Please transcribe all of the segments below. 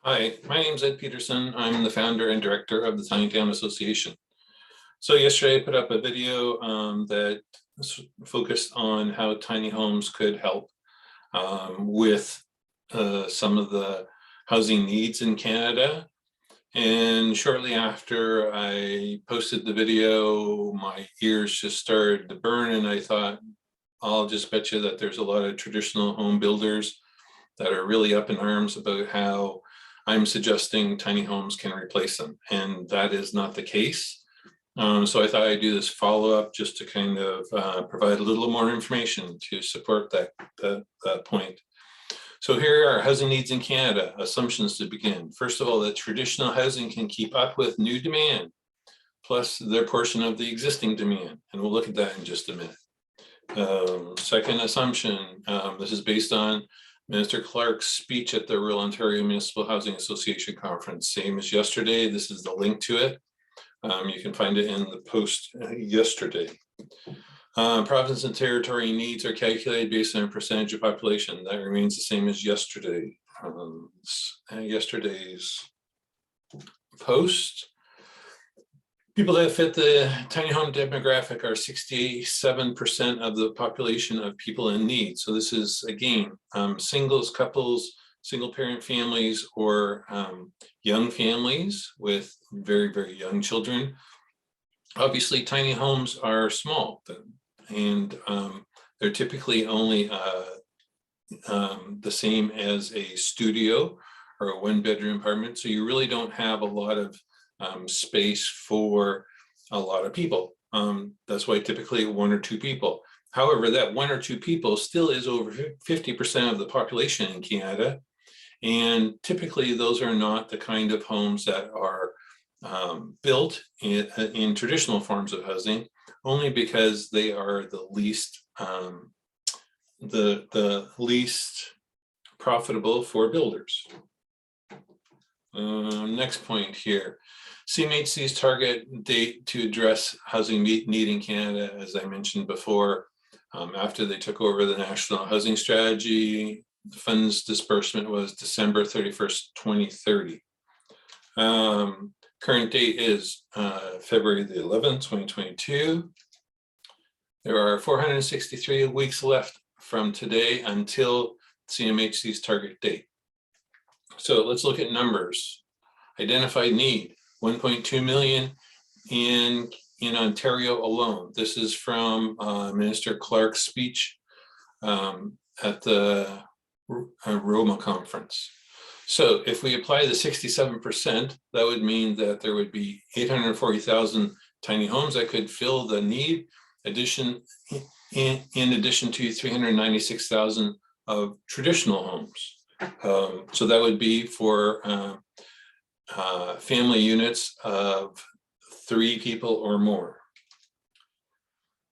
Hi, my name is Ed Peterson. I'm the founder and director of the Tiny Town Association. So yesterday I put up a video that focused on how tiny homes could help with some of the housing needs in Canada. And shortly after I posted the video, my ears just started to burn, and I thought, I'll just bet you that there's a lot of traditional home builders that are really up in arms about how I'm suggesting tiny homes can replace them, and that is not the case. So I thought I'd do this follow-up just to kind of provide a little more information to support that point. So here are housing needs in Canada, assumptions to begin. First of all, that traditional housing can keep up with new demand, plus their portion of the existing demand, and we'll look at that in just a minute. Second assumption, this is based on Minister Clark's speech at the Rural Ontario Municipal Housing Association Conference, same as yesterday. This is the link to it. You can find it in the post yesterday. Province and territory needs are calculated based on a percentage of population. That remains the same as yesterday. Yesterday's post. People that fit the tiny home demographic are 67% of the population of people in need. So this is, again, singles, couples, single parent families, or young families with very, very young children. Obviously, tiny homes are small, and they're typically only the same as a studio or a one-bedroom apartment. So you really don't have a lot of space for a lot of people. That's why typically one or two people. However, that one or two people still is over 50% of the population in Canada. And typically those are not the kind of homes that are built in traditional forms of housing, only because they are the least profitable for builders. Next point here. CMHC's target date to address housing need in Canada, as I mentioned before, after they took over the National Housing Strategy, the funds disbursement was December 31st, 2030. Current date is February the 11th, 2022. There are 463 weeks left from today until CMHC's target date. So let's look at numbers. Identified need, 1.2 million in Ontario alone. This is from Minister Clark's speech at the Roma conference. So if we apply the 67%, that would mean that there would be 840,000 tiny homes that could fill the need, in addition to 396,000 of traditional homes. So that would be for family units of 3 people or more.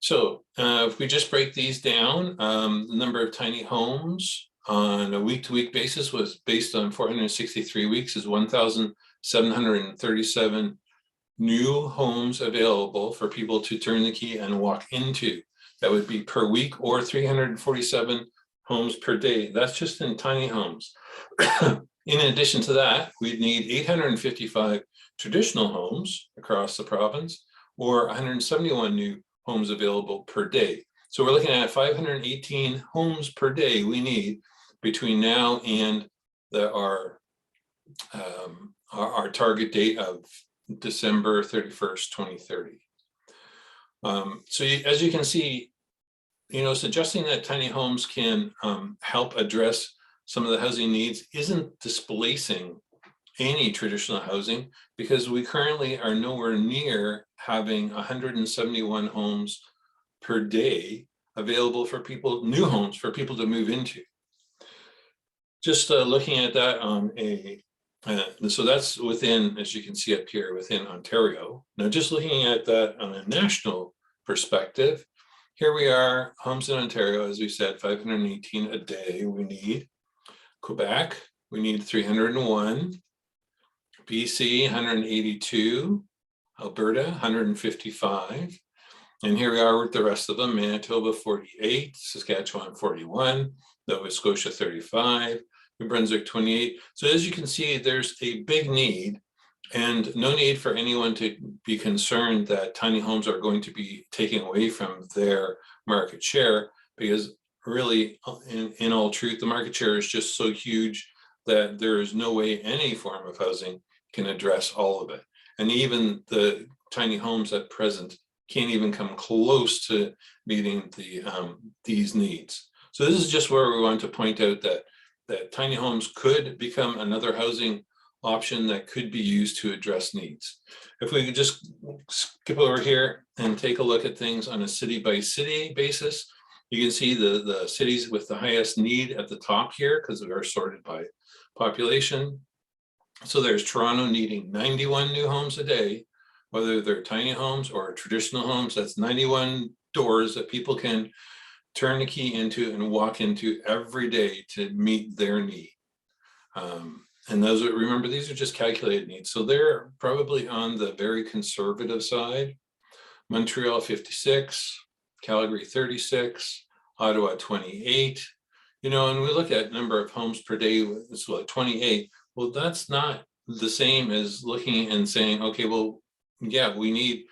So if we just break these down, the number of tiny homes on a week-to-week basis was based on 463 weeks is 1,737 new homes available for people to turn the key and walk into. That would be per week, or 347 homes per day. That's just in tiny homes. In addition to that, we'd need 855 traditional homes across the province, or 171 new homes available per day. So we're looking at 518 homes per day we need between now and our target date of December 31st, 2030. So as you can see, suggesting that tiny homes can help address some of the housing needs isn't displacing any traditional housing, because we currently are nowhere near having 171 homes per day available for people, new homes for people to move into. Just looking at that on so that's within, as you can see up here, within Ontario. Now, just looking at that on a national perspective, here we are, homes in Ontario, as we said, 518 a day we need. Quebec, we need 301. BC, 182. Alberta, 155. And here we are with the rest of them: Manitoba, 48. Saskatchewan, 41. Nova Scotia, 35. New Brunswick 28. So as you can see, there's a big need, and no need for anyone to be concerned that tiny homes are going to be taking away from their market share, because really, in all truth, the market share is just so huge that there is no way any form of housing can address all of it. And even the tiny homes at present can't even come close to meeting these needs. So this is just where we want to point out that tiny homes could become another housing option that could be used to address needs. If we could just skip over here and take a look at things on a city by city basis, you can see the cities with the highest need at the top here, because they are sorted by population. So there's Toronto needing 91 new homes a day, whether they're tiny homes or traditional homes. That's 91 doors that people can turn the key into and walk into every day to meet their need. And those are, remember, these are just calculated needs. So they're probably on the very conservative side. Montreal 56, Calgary 36, Ottawa 28. You know, and we look at number of homes per day, it's what, 28. Well, that's not the same as looking and saying, okay, well, yeah, we need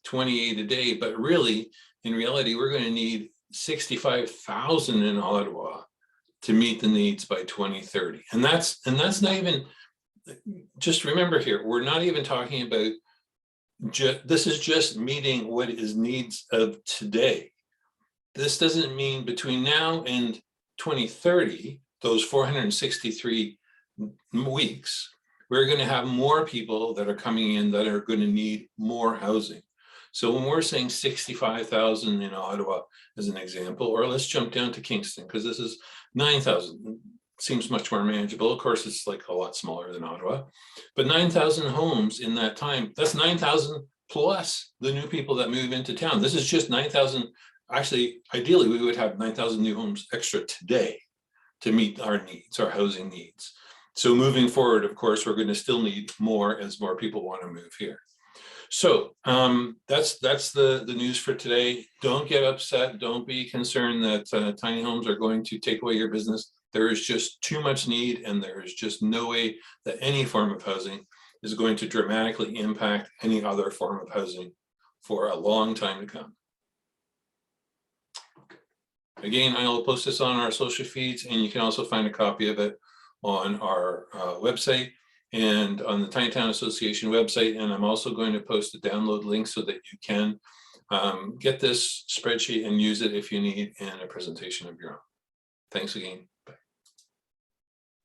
28 a day, but really, in reality, we're going to need 65,000 in Ottawa to meet the needs by 2030. And that's not even, just remember here, we're not even talking about, this is just meeting what is needs of today. This doesn't mean between now and 2030, those 463 weeks, we're going to have more people that are coming in that are going to need more housing. So when we're saying 65,000 in Ottawa as an example, or let's jump down to Kingston, because this is 9,000, seems much more manageable. Of course, it's like a lot smaller than Ottawa, but 9,000 homes in that time, that's 9,000 plus the new people that move into town. This is just 9,000. Actually, ideally, we would have 9,000 new homes extra today to meet our needs, our housing needs. So moving forward, of course, we're going to still need more as more people want to move here. So that's the news for today. Don't get upset. Don't be concerned that tiny homes are going to take away your business. There is just too much need, and there is just no way that any form of housing is going to dramatically impact any other form of housing for a long time to come. Again, I'll post this on our social feeds, and you can also find a copy of it on our website and on the Tiny Town Association website. And I'm also going to post a download link so that you can get this spreadsheet and use it if you need in a presentation of your own. Thanks again.